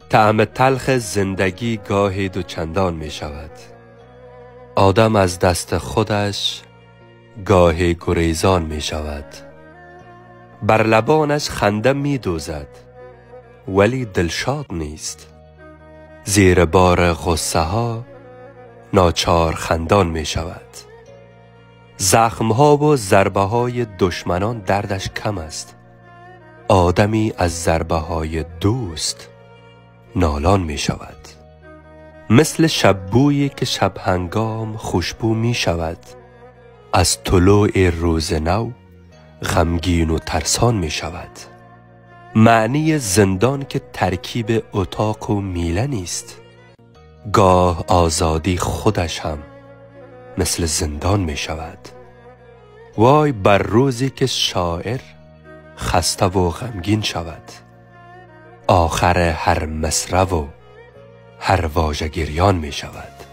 طعم تلخ زندگی گاهی دوچندان می شود. آدم از دست خودش گاهی گریزان می شود. بر لبانش خنده می دوزد ولی دلشاد نیست. زیر بار غصه ها ناچار خندان می شود. زخم ها و ضربه های دشمنان دردش کم است. آدمی از ضربه های دوست نالان می شود. مثل شب‌بویی که شب هنگام خوشبو می شود. از طلوع روز نو غمگین و ترسان می شود. معنی زندان که ترکیب اتاق و میله نیست. گاه آزادی خودش هم مثل زندان می شود. وای بر روزی که شاعر خسته و غمگین شود. آخر هر مصرع و هر واژه گریان می شود.